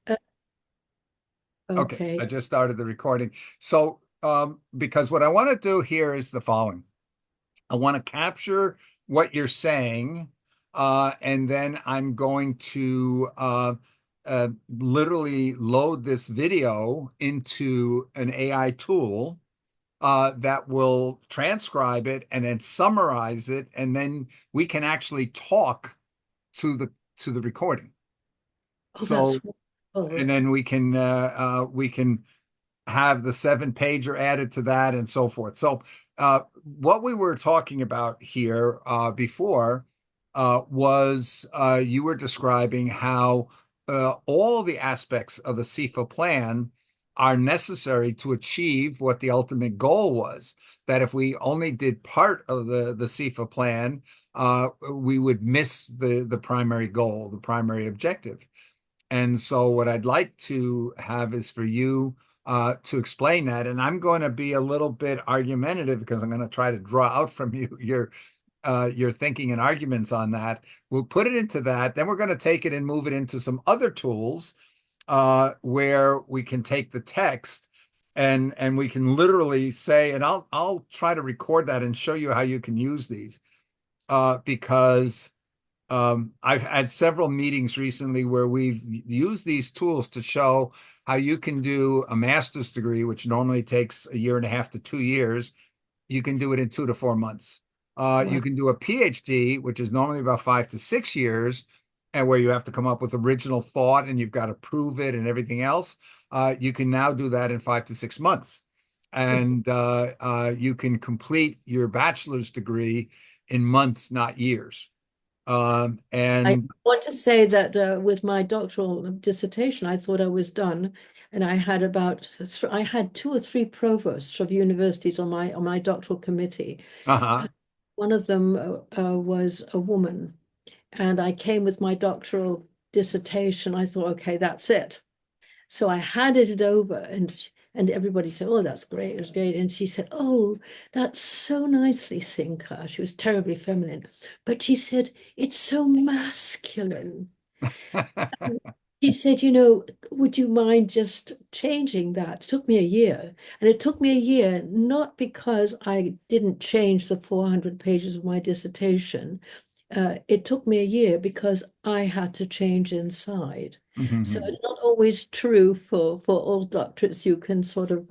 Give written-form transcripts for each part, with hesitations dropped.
uh, Okay, I okay. just started the recording. So, because what I want to do here is the following. I want to capture what you're saying, and then I'm going to literally load this video into an AI tool that will transcribe it and then summarize it, and then we can actually talk to the recording. Oh, that's So, wonderful. and then we can have the 7-pager added to that and so forth. So, what we were talking about here before was you were describing how all the aspects of the SIFA plan are necessary to achieve what the ultimate goal was. That if we only did part of the SIFA plan, we would miss the primary goal, the primary objective. And so what I'd like to have is for you to explain that. And I'm going to be a little bit argumentative because I'm going to try to draw out from you your thinking and arguments on that. We'll put it into that. Then we're going to take it and move it into some other tools where we can take the text and we can literally say, and I'll try to record that and show you how you can use these because I've had several meetings recently where we've used these tools to show how you can do a master's degree, which normally takes a year and a half to 2 years. You can do it in 2 to 4 months. You Wow. can do a PhD, which is normally about 5 to 6 years, and where you have to come up with original thought and you've got to prove it and everything else. You can now do that in 5 to 6 months. And you can complete your bachelor's degree in months, not years. I And want to say that with my doctoral dissertation, I thought I was done, and I had two or three provosts of universities on my doctoral committee. uh-huh. One of them was a woman, and I came with my doctoral dissertation. I thought, okay, that's it. So I handed it over, and everybody said, "Oh, that's great, it was great." And she said, "Oh, that's so nicely, Sinka." She was terribly feminine, but she said, "It's so masculine." She said, "Would you mind just changing that?" It took me a year. And it took me a year, not because I didn't change the 400 pages of my dissertation. It took me a year because I had to change inside. So Mhm. it's not always true for all doctorates. You can sort of,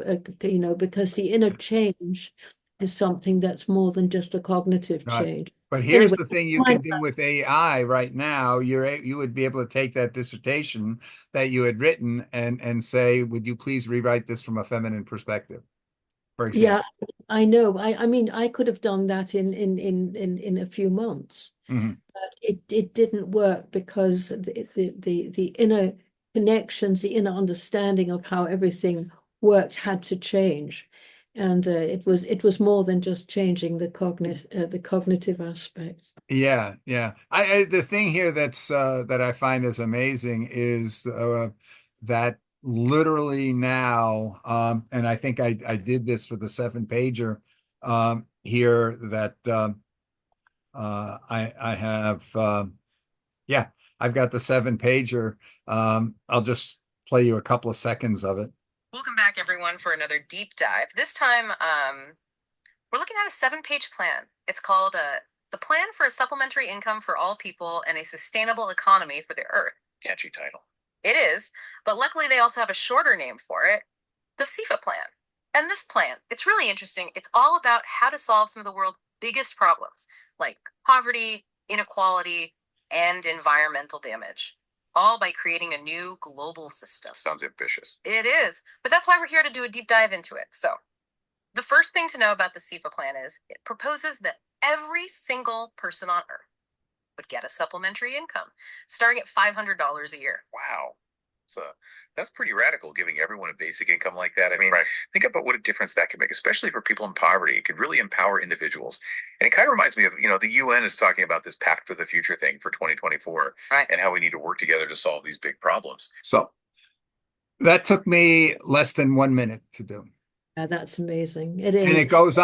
because the inner change is something that's more than just a cognitive Right. change. But here's Anyway, the thing you can do with AI right now. You would be able to take that dissertation that you had written and say, would you please rewrite this from a feminine perspective, for yeah, example. I know. I mean, I could have done that in a few months. Mhm. But it didn't work because the inner connections, the inner understanding of how everything worked had to change. And it was more than just changing the cognitive aspects. Yeah, yeah. The thing here that I find is amazing is that literally now, and I think I did this for the 7-pager here that I have yeah, I've got the 7-pager. I'll just play you a couple of seconds of it. Welcome back, everyone, for another deep dive. This time, we're looking at a 7-page plan. It's called The Plan for a Supplementary Income for All People and a Sustainable Economy for the Earth. Catchy title. It is, but luckily they also have a shorter name for it, the SIFA Plan. And this plan, it's really interesting. It's all about how to solve some of the world's biggest problems, like poverty, inequality, and environmental damage, all by creating a new global system. Sounds ambitious. It is, but that's why we're here to do a deep dive into it. So, the first thing to know about the SIFA plan is it proposes that every single person on Earth would get a supplementary income, starting at $500 a year. Wow. So that's pretty radical, giving everyone a basic income like that. I mean, right. Think about what a difference that could make, especially for people in poverty. It could really empower individuals. And it kind of reminds me of, the UN is talking about this Pact for the Future thing for 2024, right, and how we need to work together to solve these big problems. So that took me less than 1 minute to do. Yeah, that's amazing. It And is. it goes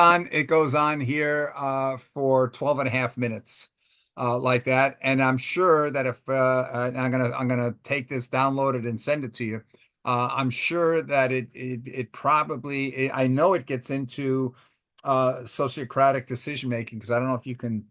on here for 12 and a half minutes. like that. And I'm sure that if I'm gonna take this, download it, and send it to you. I'm sure that it probably I know it gets into sociocratic decision making, because I don't know if you can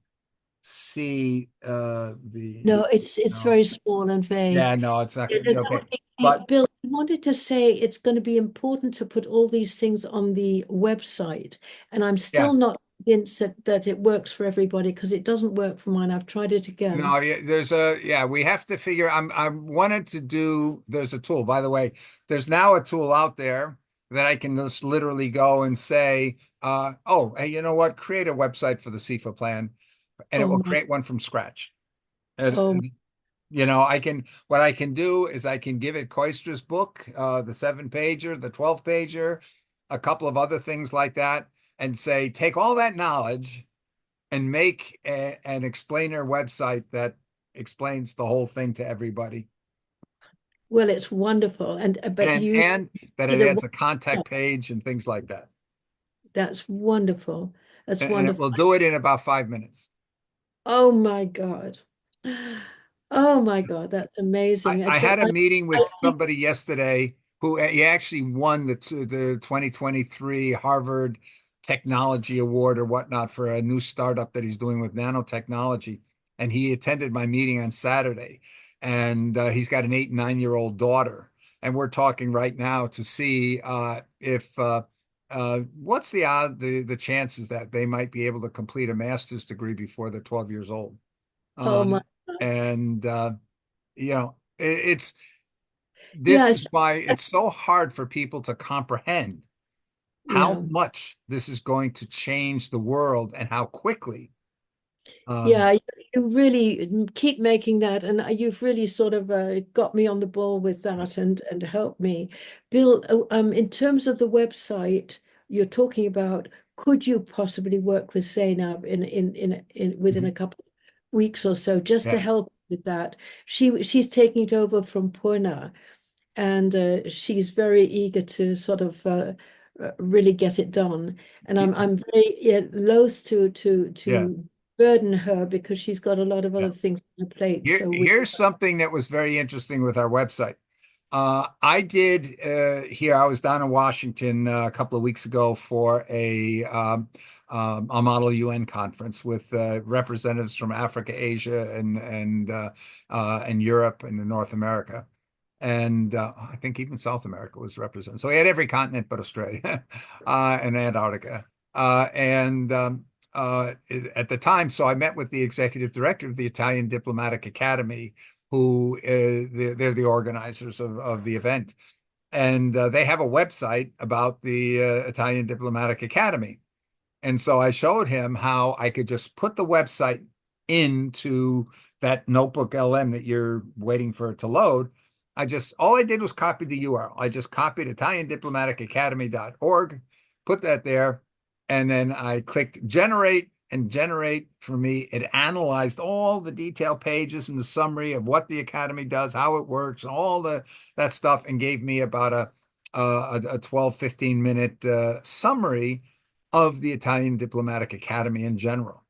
see the No, it's no. very small and Yeah, vague. no, it's not And good. I Okay. was thinking, But Bill, I wanted to say it's going to be important to put all these things on the website. And I'm yeah, still not convinced that it works for everybody because it doesn't work for mine. I've tried it again. no, yeah, we have to figure. I wanted to do. There's a tool, by the way. There's now a tool out there that I can just literally go and say, oh, hey, you know what? Create a website for the SIFA plan, and it Oh will my, create one from scratch. oh, You know, what I can do is I can give it Koistra's book, the 7 pager, the 12 pager, a couple of other things like that, and say, take all that knowledge and make an explainer website that explains the whole thing to everybody. well, it's wonderful. And but you And that it did a adds a wonderful. contact page and things like that. That's wonderful. That's And it wonderful. will do it in about 5 minutes. Oh my God. Oh my God, that's amazing. I It's had a meeting I with think, somebody yesterday who he actually won the 2023 Harvard Technology Award or whatnot for a new startup that he's doing with nanotechnology. And he attended my meeting on Saturday. And he's got an 8 and 9 year old daughter. And we're talking right now to see if what's the chances that they might be able to complete a master's degree before they're 12 years old. oh my, And you know, it's this is yes, why it's so hard for people to comprehend how yeah. much this is going to change the world and how quickly. Um, Yeah, you really keep making that, and you've really sort of got me on the ball with that and helped me. Bill, in terms of the website you're talking about, could you possibly work with Zainab in within a mhm, couple of weeks or so just to yeah, help with that? She's taking it over from Purna, and she's very eager to sort of really get it done. And y- I'm very, yeah, loath yeah, to burden her because she's got a lot of yeah. other things on her plate. So we, Here's something that was very interesting with our website. I did here. I was down in Washington a couple of weeks ago for a Model UN conference with representatives from Africa, Asia, and Europe and North America, and I think even South America was represented. So we had every continent but Australia and Antarctica. At the time, so I met with the executive director of the Italian Diplomatic Academy, who they're the organizers of the event, and they have a website about the Italian Diplomatic Academy. And so I showed him how I could just put the website into that notebook LM that you're waiting for it to load. All I did was copy the URL. I just copied ItalianDiplomaticAcademy.org, put that there, and then I clicked generate, and generate for me. It analyzed all the detailed pages and the summary of what the Academy does, how it works, all that stuff, and gave me about a 12, 15 minute summary of the Italian Diplomatic Academy in general.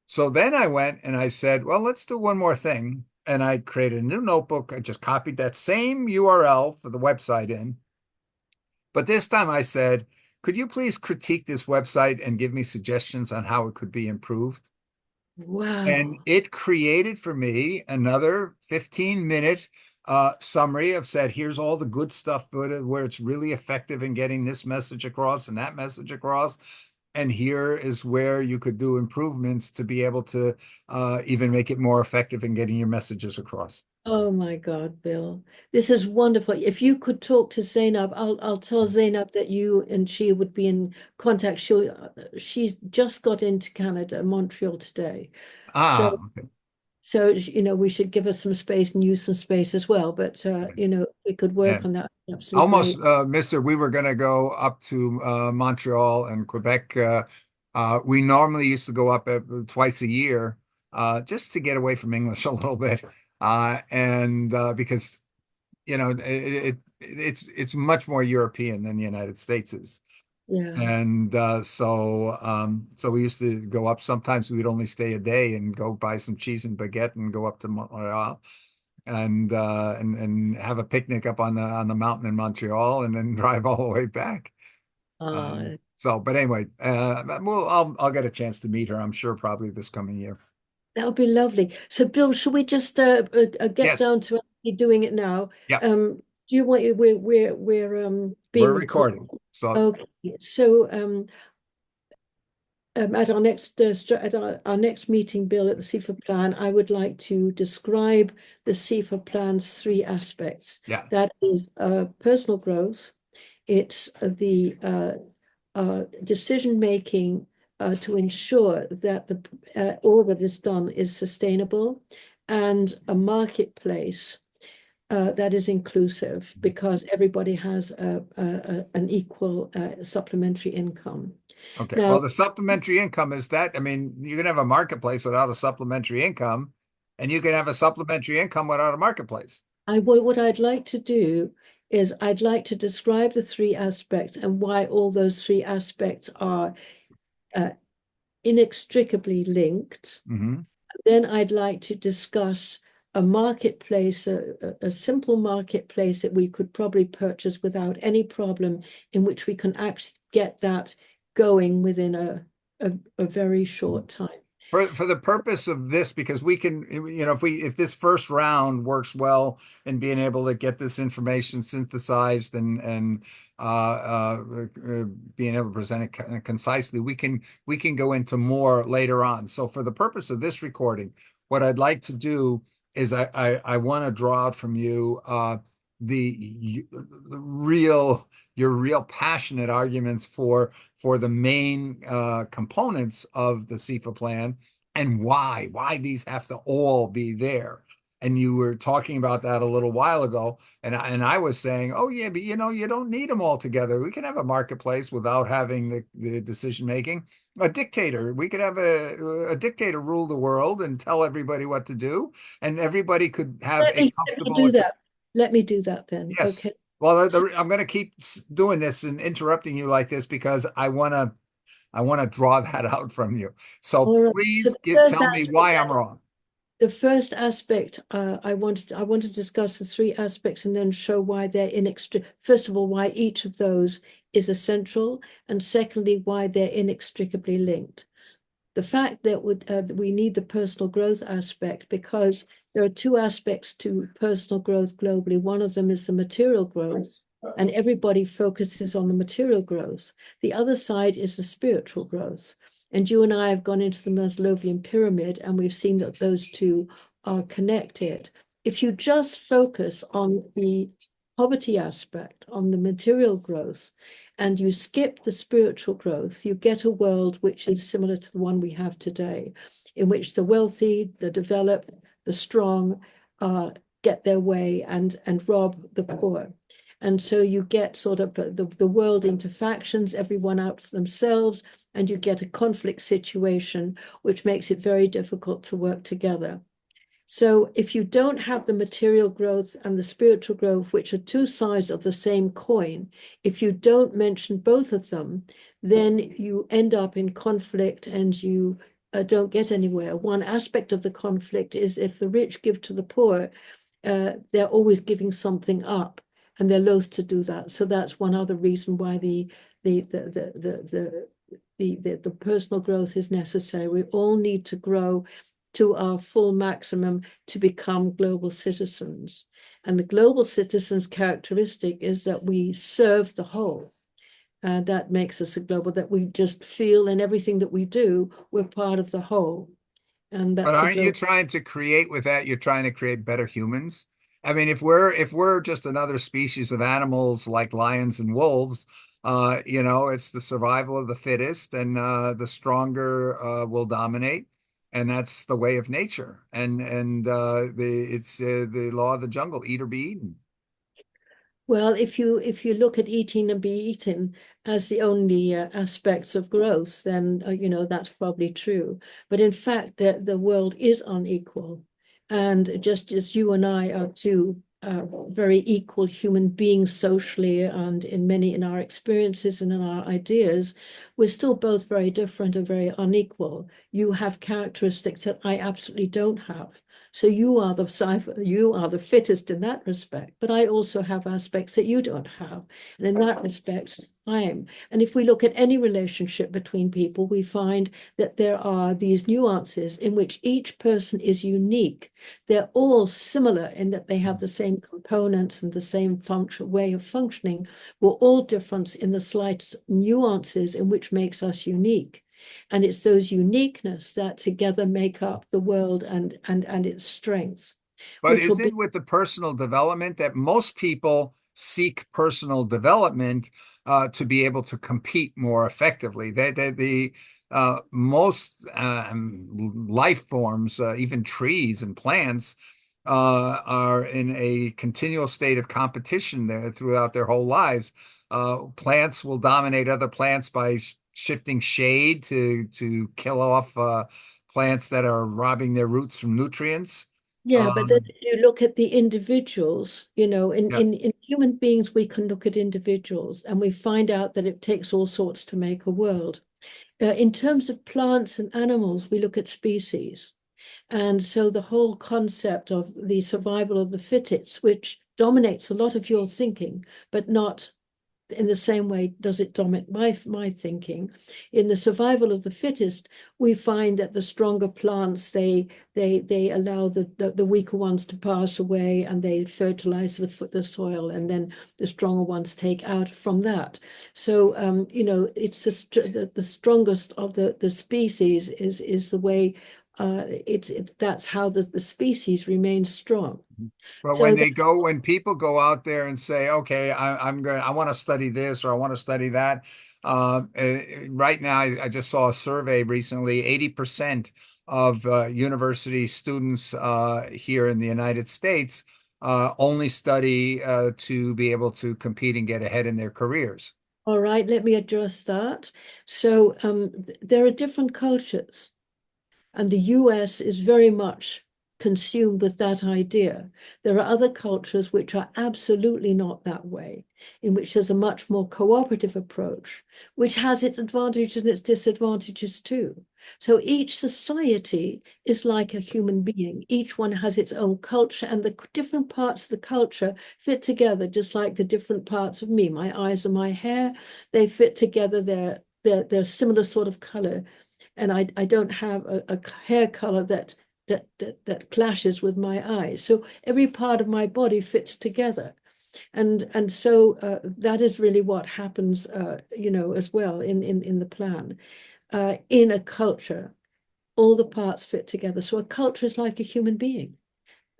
So then I went and I said, well, let's do one more thing. And I created a new notebook. I just copied that same URL for the website in. But this time I said, could you please critique this website and give me suggestions on how it could be improved? And wow. it created for me another 15-minute summary of said, here's all the good stuff where it's really effective in getting this message across and that message across. And here is where you could do improvements to be able to even make it more effective in getting your messages across. Oh my God, Bill. This is wonderful. If you could talk to Zainab, I'll tell Zainab that you and she would be in contact. She's just got into Canada, Montreal today. Ah, So okay. we should give her some space and use some space as well. But we could Yeah. work on that. Absolutely Almost, great. Mister, we were going to go up to Montreal and Quebec. We normally used to go up twice a year just to get away from English a little bit. And because, it's much more European than the United States is. Yeah. And so we used to go up. Sometimes we'd only stay a day and go buy some cheese and baguette and go up to Montreal and have a picnic up on the mountain in Montreal and then drive all the way back. Uh, But anyway, I'll get a chance to meet her, I'm sure, probably this coming year. that would be lovely. So, Bill, should we just get Yes. down to actually doing it now? Yeah, Do you want you? We're being we're recorded. recording. So Okay. So, at our next our next meeting, Bill, at the SIFA plan, I would like to describe the SIFA plan's three aspects. yeah. That is personal growth. It's the decision making to ensure that all that is done is sustainable, and a marketplace that is inclusive because everybody has an equal supplementary income. Okay. Now, Well, the supplementary income is that, I mean, you can have a marketplace without a supplementary income, and you can have a supplementary income without a marketplace. what I'd like to do is I'd like to describe the three aspects and why all those three aspects are uh, inextricably linked. Hmm. Then I'd like to discuss a marketplace, a simple marketplace that we could probably purchase without any problem, in which we can actually get that going within a very short time. For the purpose of this, because we can, if this first round works well in being able to get this information synthesized and being able to present it concisely, we can go into more later on. So for the purpose of this recording, what I'd like to do is I want to draw out from you the real your real passionate arguments for the main components of the SIFA plan and why these have to all be there. And you were talking about that a little while ago, and I was saying, oh yeah, but you don't need them all together. We can have a marketplace without having the decision making. A dictator, we could have a dictator rule the world and tell everybody what to do, and everybody could have a Let me comfortable. do that. Let me do that then. Yes. Okay. Well, So, I'm going to keep doing this and interrupting you like this because I want to draw that out from you. So all right. So please the first tell me aspect why I'm wrong. The first aspect, I want to discuss the three aspects and then show why they're first of all, why each of those is essential, and secondly, why they're inextricably linked. The fact that we need the personal growth aspect because there are two aspects to personal growth globally. One of them is the material growth, and everybody focuses on the material growth. The other side is the spiritual growth. And you and I have gone into the Maslowian pyramid, and we've seen that those two are connected. If you just focus on the poverty aspect, on the material growth, and you skip the spiritual growth, you get a world which is similar to the one we have today, in which the wealthy, the developed, the strong get their way and rob the poor. And so you get sort of the world into factions, everyone out for themselves, and you get a conflict situation, which makes it very difficult to work together. So if you don't have the material growth and the spiritual growth, which are two sides of the same coin, if you don't mention both of them, then you end up in conflict and you don't get anywhere. One aspect of the conflict is if the rich give to the poor, they're always giving something up, and they're loath to do that. So that's one other reason why the personal growth is necessary. We all need to grow to our full maximum to become global citizens. And the global citizens' characteristic is that we serve the whole. That makes us a global, that we just feel in everything that we do, we're part of the whole. And But that's a aren't you global. trying to create with that? You're trying to create better humans. I mean, if we're just another species of animals like lions and wolves, it's the survival of the fittest, and the stronger will dominate, and that's the way of nature. It's the law of the jungle: eat or be eaten. Well, if you look at eating and be eaten as the only aspects of growth, then that's probably true. But in fact, the world is unequal, and just as you and I are two very equal human beings socially and in our experiences and in our ideas, we're still both very different and very unequal. You have characteristics that I absolutely don't have. So you are the fittest in that respect, but I also have aspects that you don't have. And in that respect, I am. And if we look at any relationship between people, we find that there are these nuances in which each person is unique. They're all similar in that they have the same components and the same way of functioning. We're all different in the slight nuances in which makes us unique. And it's those uniqueness that together make up the world and its strength, But which will is be it with the personal development that most people seek personal development to be able to compete more effectively? The most life forms, even trees and plants, are in a continual state of competition there throughout their whole lives. Plants will dominate other plants by shifting shade to kill off plants that are robbing their roots from nutrients. Yeah, but then Um, if you look at the individuals, yeah. in human beings, we can look at individuals and we find out that it takes all sorts to make a world. In terms of plants and animals, we look at species. And so the whole concept of the survival of the fittest, which dominates a lot of your thinking, but not in the same way does it dominate my thinking. In the survival of the fittest, we find that the stronger plants they allow the weaker ones to pass away, and they fertilize the soil, and then the stronger ones take out from that. So it's the strongest of the species is the way that's how the species remains strong. But So when people go out there and say, okay, I want to study this or I want to study that. Right now, I just saw a survey recently, 80% of university students here in the United States only study to be able to compete and get ahead in their careers. all right, let me address that. So there are different cultures, and the US is very much consumed with that idea. There are other cultures which are absolutely not that way, in which there's a much more cooperative approach, which has its advantages and its disadvantages too. So each society is like a human being. Each one has its own culture, and the different parts of the culture fit together, just like the different parts of me. My eyes and my hair, they fit together. They're similar sort of color, and I don't have a hair color that clashes with my eyes. So every part of my body fits together. And so that is really what happens, as well in the plan. In a culture, all the parts fit together. So a culture is like a human being.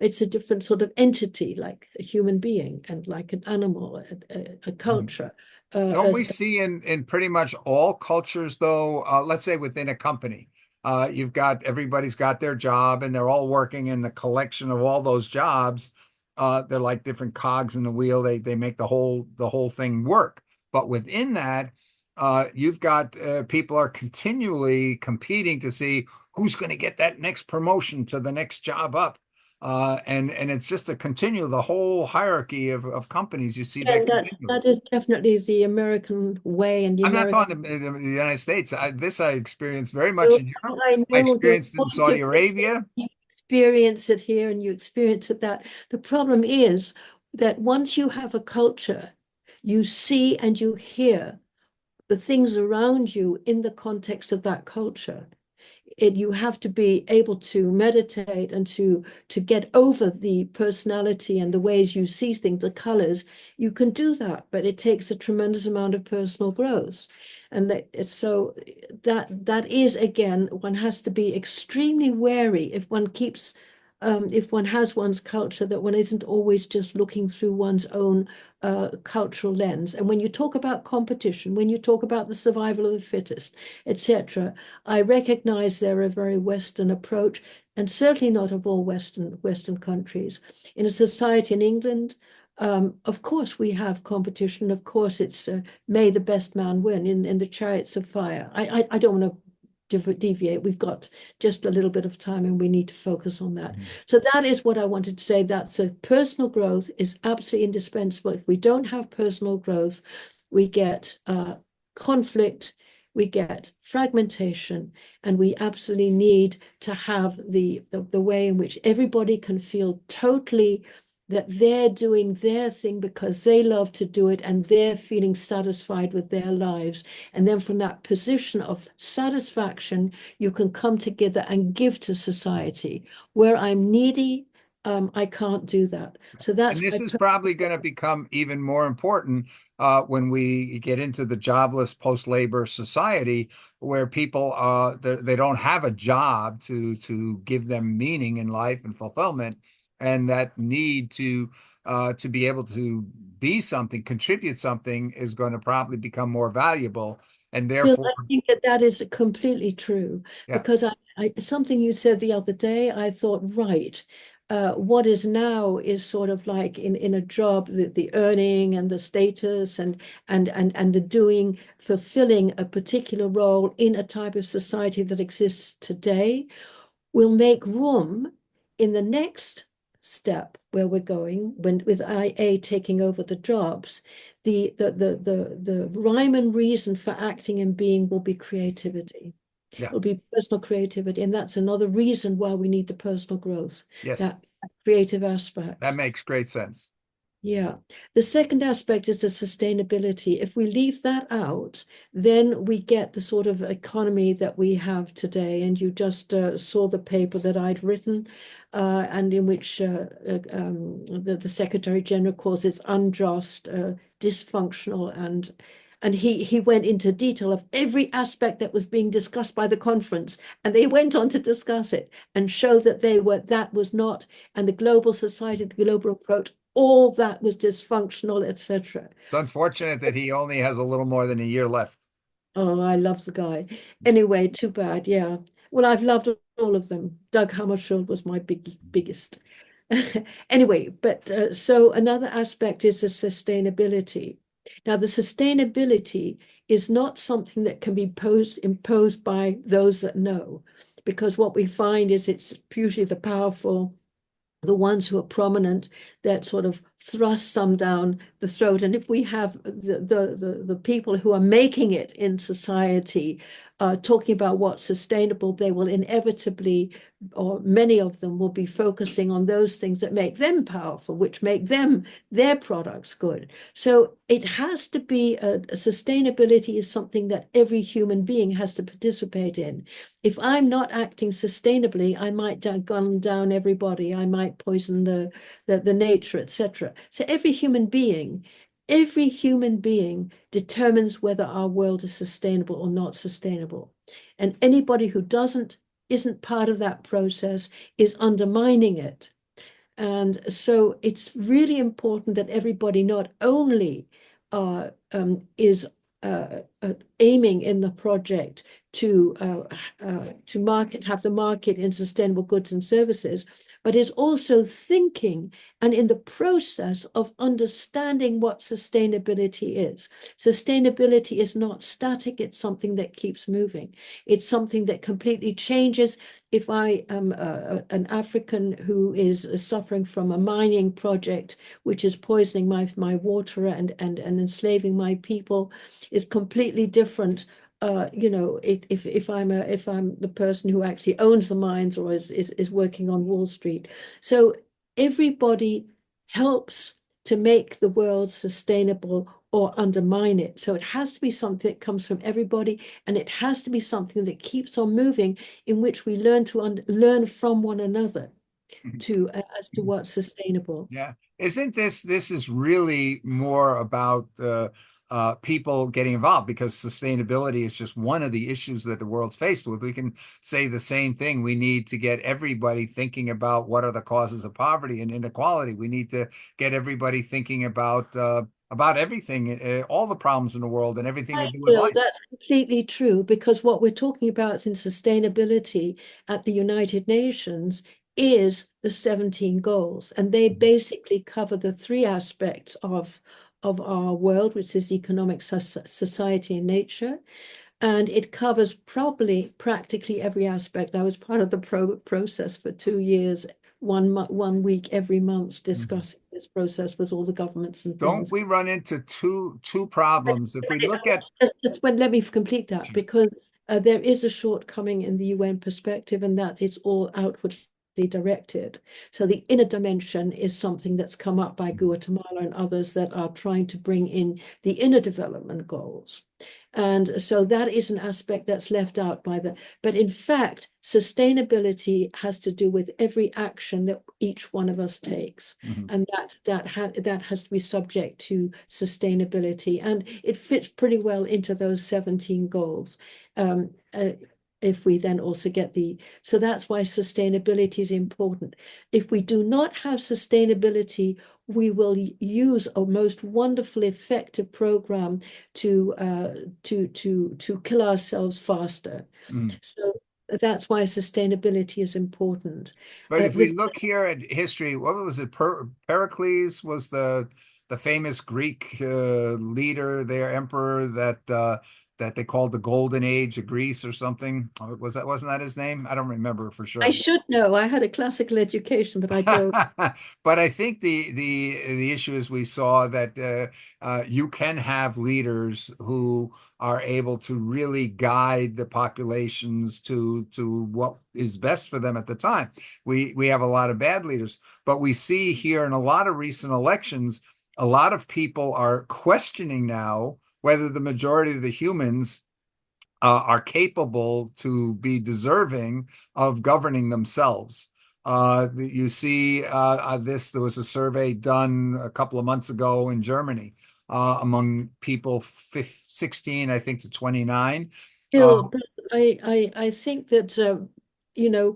It's a different sort of entity, like a human being, and like an animal, a culture. Don't we As see in pretty much all cultures, though, let's say within a company, everybody's got their job and they're all working in the collection of all those jobs. They're like different cogs in the wheel. They make the whole thing work. But within that, you've got people are continually competing to see who's going to get that next promotion to the next job up. And it's just a continue the whole hierarchy of companies. You see that and continue. that is definitely the American way and the I'm not American. talking the United States. I experienced very much So in Europe. I I know your experienced it in point Saudi of view. Arabia. You experience it here and you experience it that. The problem is that once you have a culture, you see and you hear the things around you in the context of that culture. You have to be able to meditate and to get over the personality and the ways you see things, the colors. You can do that, but it takes a tremendous amount of personal growth. And that is, again, one has to be extremely wary if one has one's culture, that one isn't always just looking through one's own cultural lens. And when you talk about competition, when you talk about the survival of the fittest, etc., I recognize they're a very Western approach, and certainly not of all Western countries. In a society in England, of course, we have competition. Of course, it's may the best man win in the Chariots of Fire. I don't want to deviate. We've got just a little bit of time and we need to focus on that. Mhm. So that is what I wanted to say. That so personal growth is absolutely indispensable. If we don't have personal growth, we get conflict, we get fragmentation, and we absolutely need to have the way in which everybody can feel totally that they're doing their thing because they love to do it and they're feeling satisfied with their lives. And then from that position of satisfaction, you can come together and give to society. Where I'm needy, I can't do that. So And that's this my is probably going to become even more important when we get into the jobless post-labor society, where people they don't have a job to give them meaning in life and fulfillment, and that need to be able to be something, contribute something, is going to probably become more valuable, and Bill, therefore, I think that that is completely true yeah, because something you said the other day, I thought, right, what is now is sort of like in a job, the earning and the status and the doing, fulfilling a particular role in a type of society that exists today will make room in the next step where we're going when with IA taking over the jobs. The rhyme and reason for acting and being will be creativity. yeah, It'll be personal creativity, and that's another reason why we need the personal growth, yes, that creative that aspect. makes great sense. Yeah. The second aspect is the sustainability. If we leave that out, then we get the sort of economy that we have today. And you just saw the paper that I'd written, and in which the Secretary General calls it unjust, dysfunctional, and he went into detail of every aspect that was being discussed by the conference, and they went on to discuss it and show that that was not, and the global society, the global approach, all that was dysfunctional, etc. It's unfortunate that he only has a little more than a year left. Oh, I love the guy. Anyway, too bad. Yeah. Well, I've loved all of them. Doug Hammarskjöld was my biggest. Anyway, but so another aspect is the sustainability. Now, the sustainability is not something that can be imposed by those that know, because what we find is it's usually the powerful, the ones who are prominent, that sort of thrust some down the throat. And if we have the people who are making it in society talking about what's sustainable, they will inevitably, or many of them will be focusing on those things that make them powerful, which make them their products good. So it has to be sustainability is something that every human being has to participate in. If I'm not acting sustainably, I might gun down everybody. I might poison the nature, etc. So every human being determines whether our world is sustainable or not sustainable. And anybody who isn't part of that process is undermining it. And so it's really important that everybody not only is aiming in the project to have the market in sustainable goods and services, but is also thinking and in the process of understanding what sustainability is. Sustainability is not static, it's something that keeps moving. It's something that completely changes. If I am an African who is suffering from a mining project, which is poisoning my water and enslaving my people, is completely different. If I'm the person who actually owns the mines or is working on Wall Street. So everybody helps to make the world sustainable or undermine it. So it has to be something that comes from everybody, and it has to be something that keeps on moving, in which we learn to learn from one another to as to what's sustainable. Yeah. Isn't this is really more about people getting involved, because sustainability is just one of the issues that the world's faced with. We can say the same thing. We need to get everybody thinking about what are the causes of poverty and inequality. We need to get everybody thinking about everything, all the problems in the world and everything to Right, do with Bill, life. that's completely true, because what we're talking about in sustainability at the United Nations is the 17 goals, and they basically cover the three aspects of our world, which is economic, society, and nature. and it covers probably practically every aspect. I was part of the process for 2 years, 1 week every month, discussing this process with all the governments and Don't things. we run into two problems? If we look at Let me complete that, because there is a shortcoming in the UN perspective, and that it's all outwardly directed. So the inner dimension is something that's come up by Guatemala and others that are trying to bring in the inner development goals. And so that is an aspect that's left out by but in fact, sustainability has to do with every action that each one of us takes. And that has to be subject to sustainability. And it fits pretty well into those 17 goals. If we then also get so that's why sustainability is important. If we do not have sustainability, we will use a most wonderful, effective program to kill ourselves faster. So that's why sustainability is important. But if we look here at history, what was it? Pericles was the famous Greek leader, their emperor that they called the Golden Age of Greece or something. Wasn't that his name? I don't remember for I sure. should know. I had a classical education, but I don't. But I think the issue is we saw that you can have leaders who are able to really guide the populations to what is best for them at the time. We have a lot of bad leaders, but we see here in a lot of recent elections, a lot of people are questioning now whether the majority of the humans are capable to be deserving of governing themselves. You see there was a survey done a couple of months ago in Germany among people 16, I think, to 29. Still, but I think that you know,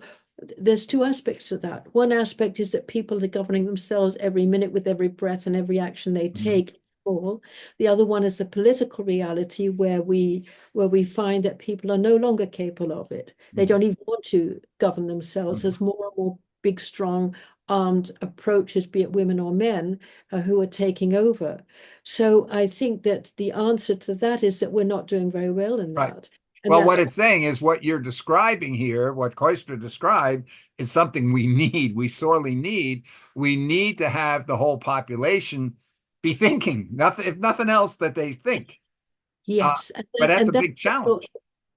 there's two aspects to that. One aspect is that people are governing themselves every minute with every breath and every action they take. All. The other one is the political reality where we find that people are no longer capable of it. They don't even want to govern themselves. There's more and more big, strong, armed approaches, be it women or men, who are taking over. So I think that the answer to that is that we're not doing very well in Right. that. And Well, what that's it's saying is what you're describing here, what Koistra described, is something we need. We sorely need. We need to have the whole population be thinking, nothing, if nothing else, that they think. yes, But that's a and that big challenge.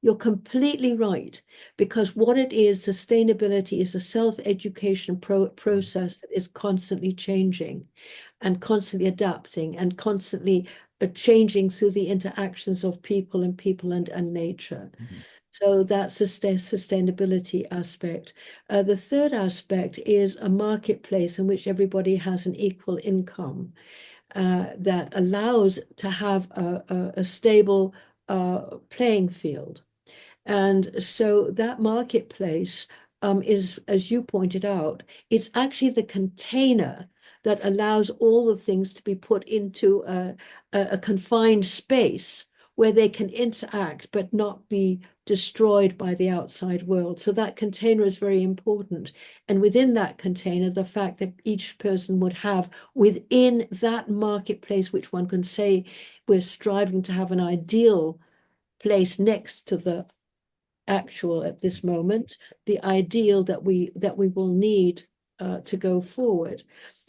you're completely right, because what it is, sustainability is a self-education process that is constantly changing and constantly adapting and constantly changing through the interactions of people and nature. So that's the sustainability aspect. The third aspect is a marketplace in which everybody has an equal income, that allows to have a stable playing field. And so that marketplace is, as you pointed out, it's actually the container that allows all the things to be put into a confined space where they can interact but not be destroyed by the outside world. So that container is very important. And within that container, the fact that each person would have within that marketplace, which one can say we're striving to have an ideal place next to the actual at this moment, the ideal that we will need to go forward.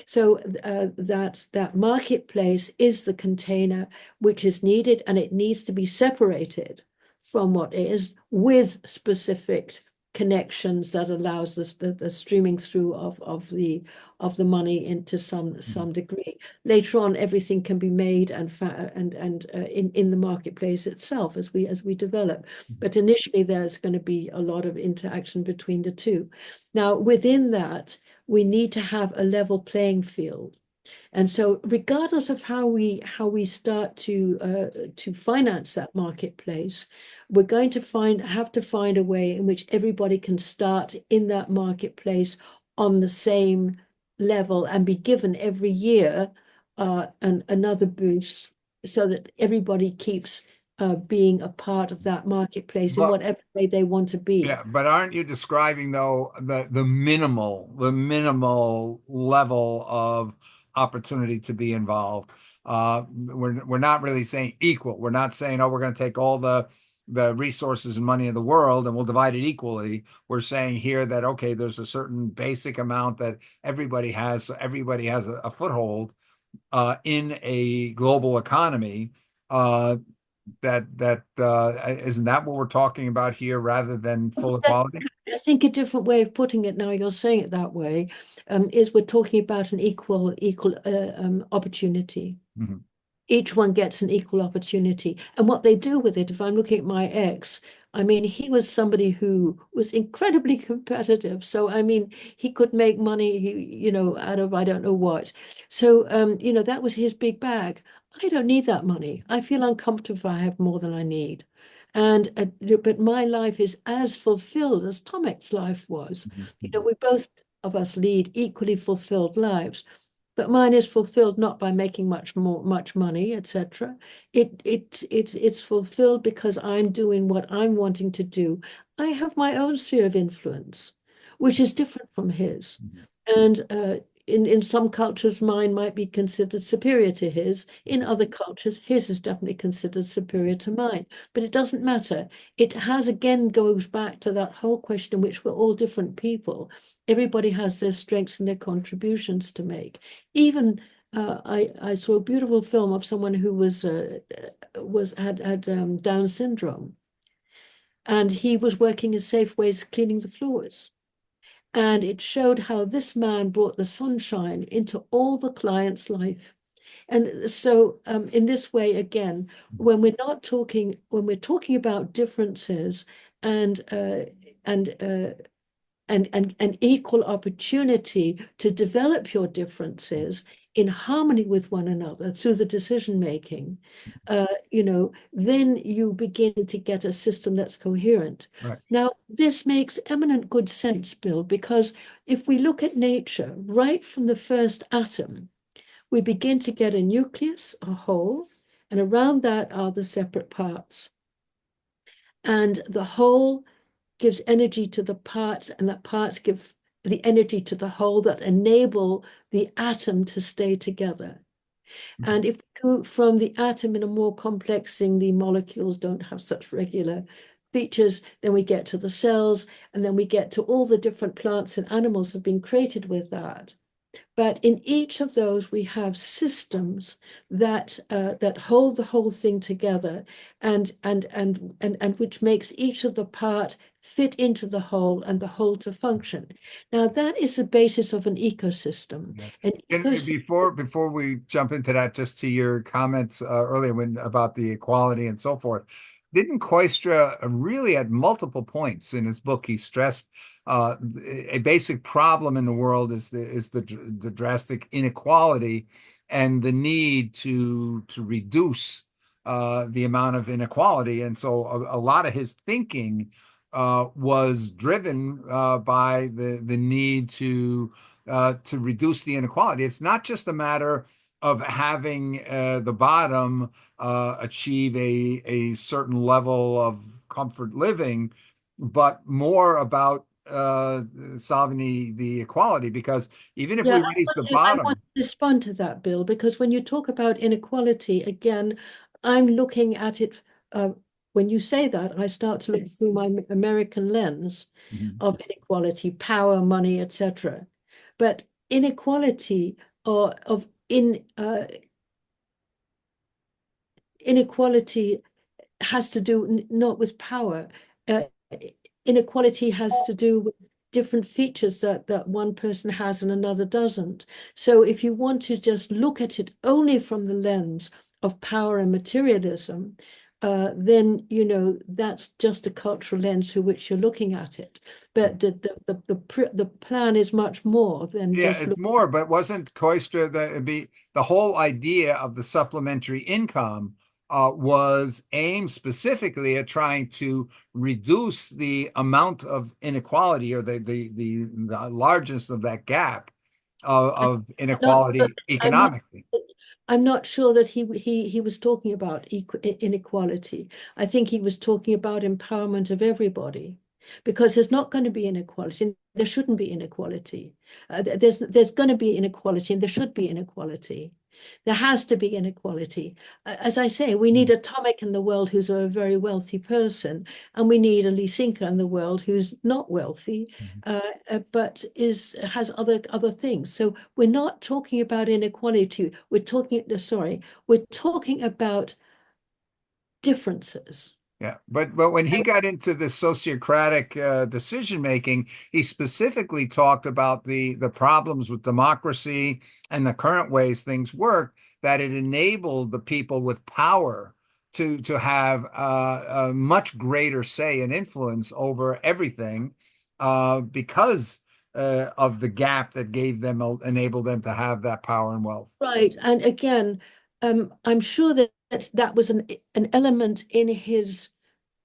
So that marketplace is the container which is needed, and it needs to be separated from what is with specific connections that allows the streaming through of the money into some degree. Later on, everything can be made and in the marketplace itself as we develop. But initially, there's going to be a lot of interaction between the two. Now, within that, we need to have a level playing field. And so, regardless of how we start to finance that marketplace, we're going to have to find a way in which everybody can start in that marketplace on the same level and be given every year another boost, so that everybody keeps being a part of that marketplace in But whatever way they want to be. yeah, but aren't you describing though the minimal level of opportunity to be involved? We're not really saying equal. We're not saying, oh, we're going to take all the the resources and money in the world and we'll divide it equally. We're saying here that, okay, there's a certain basic amount that everybody has, so everybody has a foothold in a global economy. Isn't that what we're talking about here rather than full equality? I think a different way of putting it now, you're saying it that way, is we're talking about an equal opportunity. Mhm. Each one gets an equal opportunity. And what they do with it, if I'm looking at my ex, I mean, he was somebody who was incredibly competitive. So, I mean, he could make money, out of I don't know what. So, that was his big bag. I don't need that money. I feel uncomfortable if I have more than I need. But my life is as fulfilled as Tomek's life was. Mhm. We both of us lead equally fulfilled lives. But mine is fulfilled not by making much money, etc. It's fulfilled because I'm doing what I'm wanting to do. I have my own sphere of influence, which is different from his. Mhm. And in some cultures, mine might be considered superior to his. In other cultures, his is definitely considered superior to mine. But it doesn't matter. It has again goes back to that whole question in which we're all different people. Everybody has their strengths and their contributions to make. Even I saw a beautiful film of someone who had Down syndrome, and he was working in Safeways cleaning the floors. And it showed how this man brought the sunshine into all the clients' life. And so, in this way, again, when we're talking about differences and and equal opportunity to develop your differences in harmony with one another through the decision making, then you begin to get a system that's coherent. Right. Now, this makes eminent good sense, Bill, because if we look at nature right from the first atom, we begin to get a nucleus, a whole, and around that are the separate parts. And the whole gives energy to the parts, and the parts give the energy to the whole that enable the atom to stay together. And if we go from the atom in a more complex thing, the molecules don't have such regular features, then we get to the cells, and then we get to all the different plants and animals that have been created with that. But in each of those, we have systems that hold the whole thing together, and which makes each of the part fit into the whole and the whole to function. Now, that is the basis of an ecosystem. Yeah. An And ecosystem, before we jump into that, just to your comments earlier about the equality and so forth, didn't Koistra really at multiple points in his book he stressed a basic problem in the world is the drastic inequality and the need to reduce the amount of inequality, and so a lot of his thinking was driven by the need to reduce the inequality. It's not just a matter of having the bottom achieve a certain level of comfort living, but more about solving the equality. Because even if yeah, we raise the I want bottom, to respond to that, Bill, because when you talk about inequality, again, I'm looking at it. When you say that, I start to look through my American lens Mhm. of inequality, power, money, etc. But inequality or of inequality has to do not with power. Uh, Inequality has to do with different features that one person has and another doesn't. So if you want to just look at it only from the lens of power and materialism, then that's just a cultural lens through which you're looking at it. But the plan is much more than Yeah, just it's looking. more, but wasn't Koistra the whole idea of the supplementary income was aimed specifically at trying to reduce the amount of inequality or the largest of that gap of Not sure, inequality I'm not. economically. I'm not sure that he was talking about inequality. I think he was talking about empowerment of everybody, because there's not going to be inequality. There shouldn't be inequality. There's going to be inequality, and there should be inequality. There has to be inequality. As I say, we need a Tomek in the world who's a very wealthy person, and we need a Lisinka in the world who's not wealthy, but has other things. So we're not talking about inequality. We're talking about differences. Yeah, but when he got into the sociocratic decision making, he specifically talked about the problems with democracy and the current ways things work, that it enabled the people with power to have a much greater say and influence over everything because of the gap that enabled them to have that power and wealth. Right. And again, I'm sure that was an element in his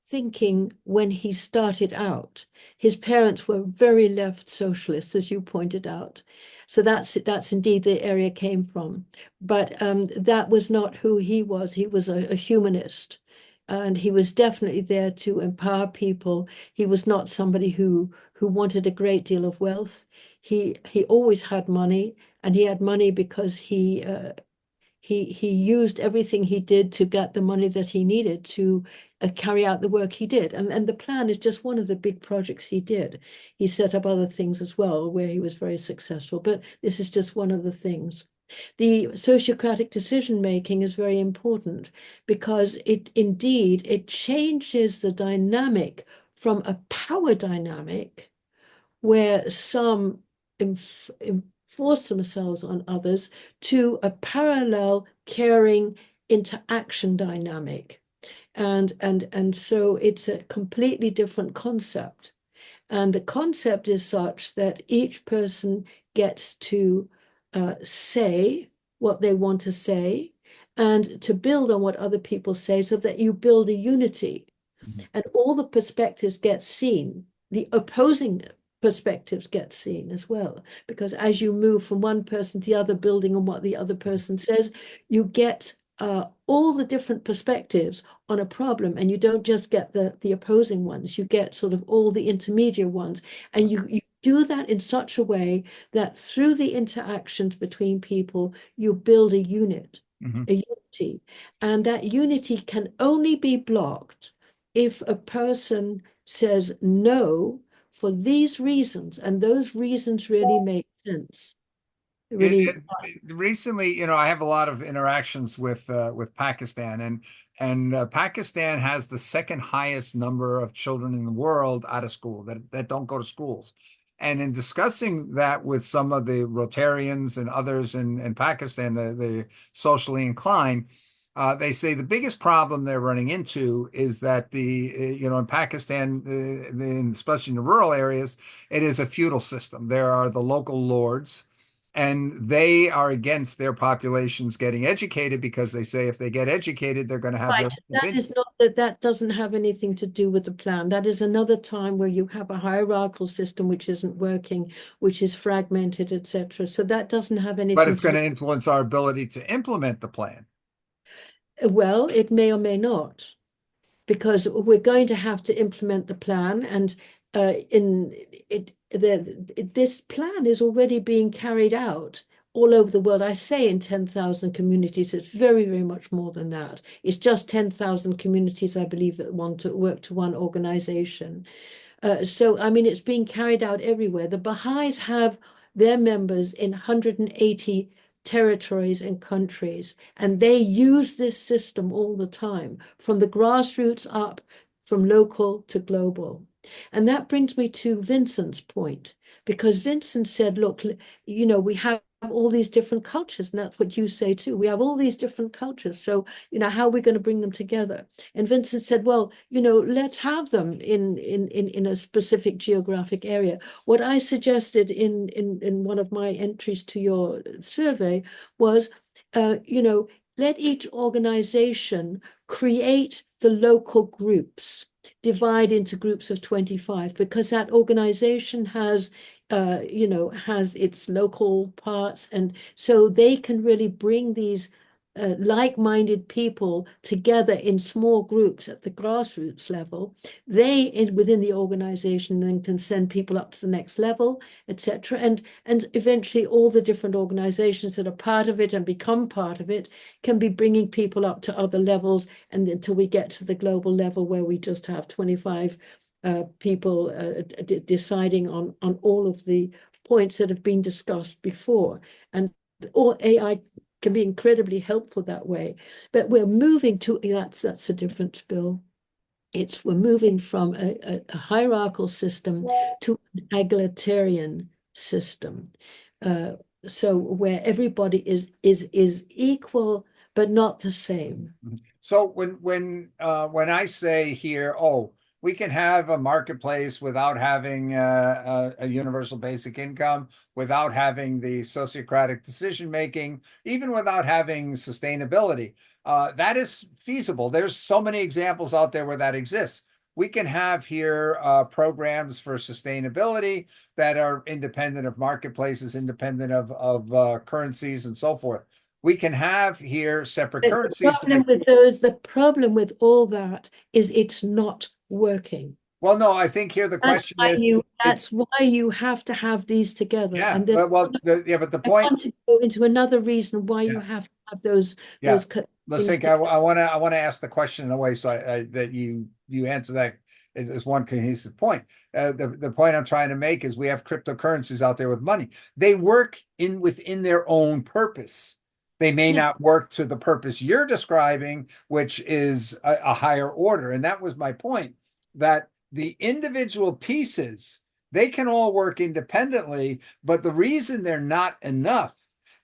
thinking when he started out. His parents were very left socialists, as you pointed out. So that's indeed the area came from. But that was not who he was. He was a humanist. And he was definitely there to empower people. He was not somebody who wanted a great deal of wealth. He always had money, and he had money because he used everything he did to get the money that he needed to carry out the work he did. And the plan is just one of the big projects he did. He set up other things as well where he was very successful, but this is just one of the things. The sociocratic decision making is very important because it changes the dynamic from a power dynamic where some enforce themselves on others to a parallel caring interaction dynamic. And so it's a completely different concept. And the concept is such that each person gets to say what they want to say and to build on what other people say so that you build a unity. And all the perspectives get seen. The opposing perspectives get seen as well, because as you move from one person to the other, building on what the other person says, you get all the different perspectives on a problem, and you don't just get the opposing ones, you get sort of all the intermediate ones, and you do that in such a way that through the interactions between people, you build a unit, a unity, and that unity can only be blocked if a person says no for these reasons, and those reasons really make sense. Really, Recently, I have a lot of interactions with Pakistan, and Pakistan has the second highest number of children in the world out of school that don't go to schools. And in discussing that with some of the Rotarians and others in Pakistan, the socially inclined, they say the biggest problem they're running into is that in Pakistan, especially in the rural areas, it is a feudal system. There are the local lords, and they are against their populations getting educated because they say if they get educated, they're going to have right. their That is not that doesn't have anything to do with the plan. That is another time where you have a hierarchical system which isn't working, which is fragmented, etc. So that doesn't have but anything it's to going do. to influence our ability to implement the plan. Well, it may or may not, because we're going to have to implement the plan, and this plan is already being carried out all over the world. I say in 10,000 communities. It's very, very much more than that. It's just 10,000 communities, I believe, that want to work to one organization. So, I mean, it's being carried out everywhere. The Baha'is have their members in 180 territories and countries, and they use this system all the time, from the grassroots up, from local to global. And that brings me to Vincent's point, because Vincent said, look, we have all these different cultures, and that's what you say too. We have all these different cultures. So, how are we going to bring them together? And Vincent said, well, let's have them in a specific geographic area. What I suggested in one of my entries to your survey was, let each organization create the local groups, divide into groups of 25, because that organization has its local parts, and so they can really bring these like-minded people together in small groups at the grassroots level, within the organization then can send people up to the next level, etc. And eventually all the different organizations that are part of it and become part of it can be bringing people up to other levels, and until we get to the global level where we just have 25 people deciding on all of the points that have been discussed before. And all AI can be incredibly helpful that way. But we're moving to, that's a difference, Bill. We're moving from a hierarchical system to an egalitarian system. So where everybody is equal, but not the same. So when I say here, oh, we can have a marketplace without having a universal basic income, without having the sociocratic decision making, even without having sustainability. That is feasible. There's so many examples out there where that exists. We can have here programs for sustainability that are independent of marketplaces, independent of currencies, and so forth. We can have here separate But currencies. the problem with all that is it's not working. Well, no, I think here the question is, that's why you have to have these together. yeah, And then but the I point, want to go into another reason why you yeah, have to have those yeah. those Let's things think. I want to ask the question in a way so that you answer that as one cohesive point. The point I'm trying to make is we have cryptocurrencies out there with money. They work within their own purpose. They may Yeah. not work to the purpose you're describing, which is a higher order. And that was my point, that the individual pieces, they can all work independently, but the reason they're not enough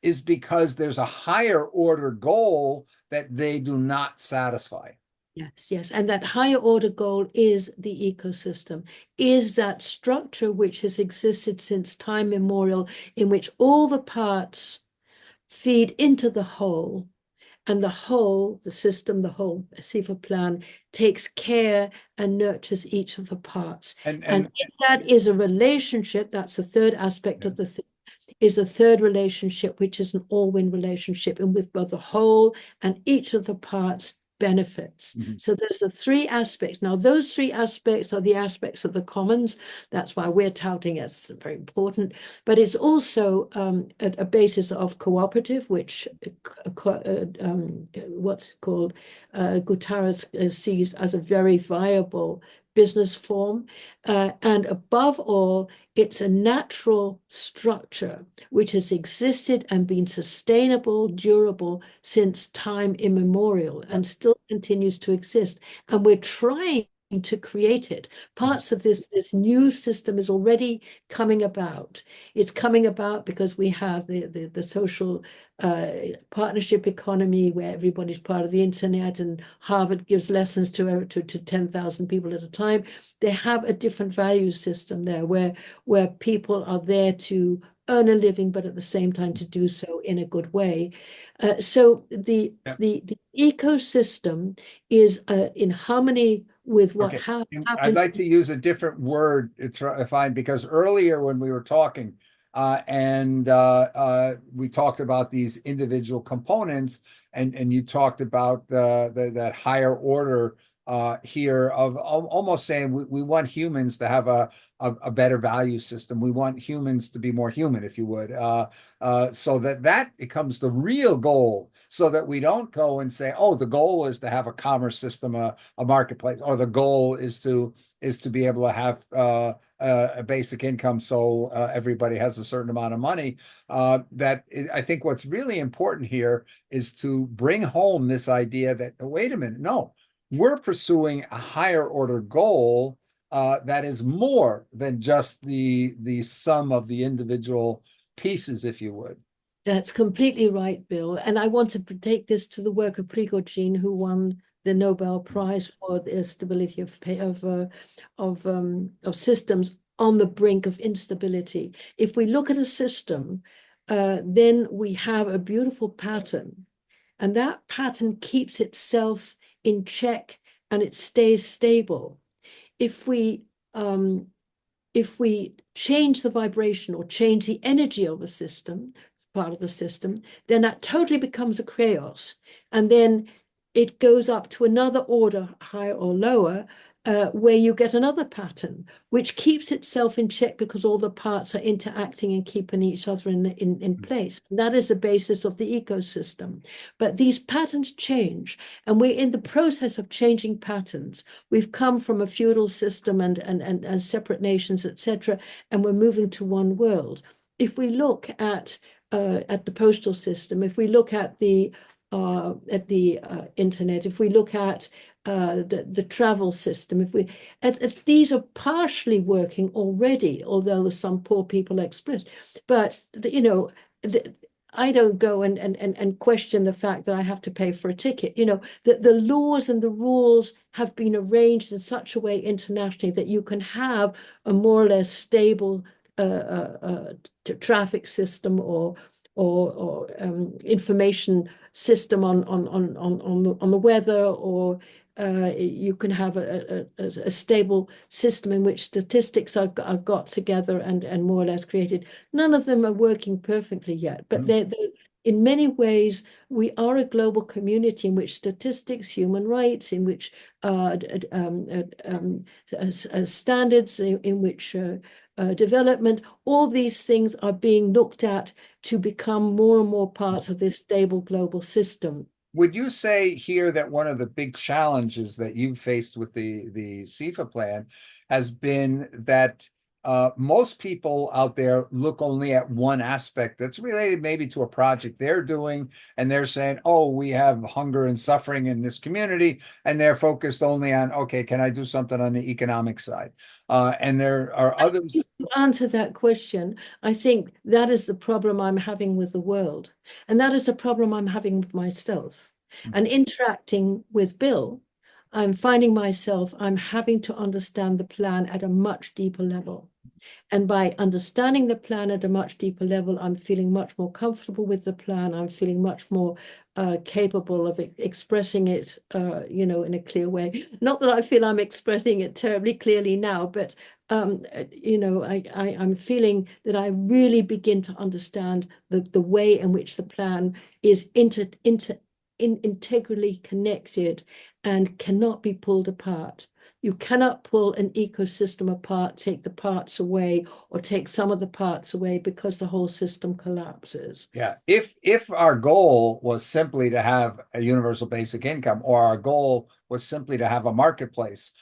is because there's a higher order goal that they do not satisfy. Yes, yes. And that higher order goal is the ecosystem, is that structure which has existed since time immemorial, in which all the parts feed into the whole, and the whole, the system, the whole SIFA plan takes care and nurtures each of the parts. And if that is a relationship, that's the third aspect of the thing, is a third relationship, which is an all-win relationship, and with both the whole and each of the parts benefits. So those are three aspects. Now, those three aspects are the aspects of the commons. That's why we're touting it as very important. But it's also a basis of cooperative, which what's called Guterres sees as a very viable business form. And above all, it's a natural structure which has existed and been sustainable, durable since time immemorial and still continues to exist. And we're trying to create it. Parts of this new system is already coming about. It's coming about because we have the social partnership economy where everybody's part of the internet, and Harvard gives lessons to 10,000 people at a time. They have a different value system there where people are there to earn a living, but at the same time to do so in a good way. So the ecosystem is in harmony with what happens. I'd like to use a different word to find, because earlier when we were talking, we talked about these individual components, and you talked about that higher order here of almost saying we want humans to have a better value system. We want humans to be more human, if you would, so that becomes the real goal, so that we don't go and say, oh, the goal is to have a commerce system, a marketplace, or the goal is to be able to have a basic income, so everybody has a certain amount of money. I think what's really important here is to bring home this idea that, wait a minute, no, we're pursuing a higher order goal that is more than just the sum of the individual pieces, if you would. That's completely right, Bill. And I want to take this to the work of Prigogine, who won the Nobel Prize for the stability of systems on the brink of instability. If we look at a system, then we have a beautiful pattern, and that pattern keeps itself in check and it stays stable. If we change the vibration or change the energy of a system, part of the system, then that totally becomes a chaos. And then it goes up to another order, higher or lower, where you get another pattern, which keeps itself in check because all the parts are interacting and keeping each other in place. That is the basis of the ecosystem. But these patterns change, and we're in the process of changing patterns. We've come from a feudal system and separate nations, etc., and we're moving to one world. If we look at the postal system, if we look at the internet, if we look at the travel system, if we these are partially working already, although some poor people exploit. But you know, I don't go and question the fact that I have to pay for a ticket. You know, the laws and the rules have been arranged in such a way internationally that you can have a more or less stable traffic system or information system on the weather, or you can have a stable system in which statistics are got together and more or less created. None of them are working perfectly yet, but they're in many ways, we are a global community in which statistics, human rights, in which standards, in which development, all these things are being looked at to become more and more parts of this stable global system. Would you say here that one of the big challenges that you've faced with the SIFA plan has been that most people out there look only at one aspect that's related maybe to a project they're doing, and they're saying, oh, we have hunger and suffering in this community, and they're focused only on, okay, can I do something on the economic side? And there are others. To answer that question, I think that is the problem I'm having with the world. And that is the problem I'm having with myself. And interacting with Bill, I'm finding myself, I'm having to understand the plan at a much deeper level. And by understanding the plan at a much deeper level, I'm feeling much more comfortable with the plan. I'm feeling much more capable of expressing it, you know, in a clear way. Not that I feel I'm expressing it terribly clearly now, but you know, I'm feeling that I really begin to understand the way in which the plan is integrally connected and cannot be pulled apart. You cannot pull an ecosystem apart, take the parts away, or take some of the parts away, because the whole system collapses. Yeah, if our goal was simply to have a universal basic income, or our goal was simply to have a marketplace,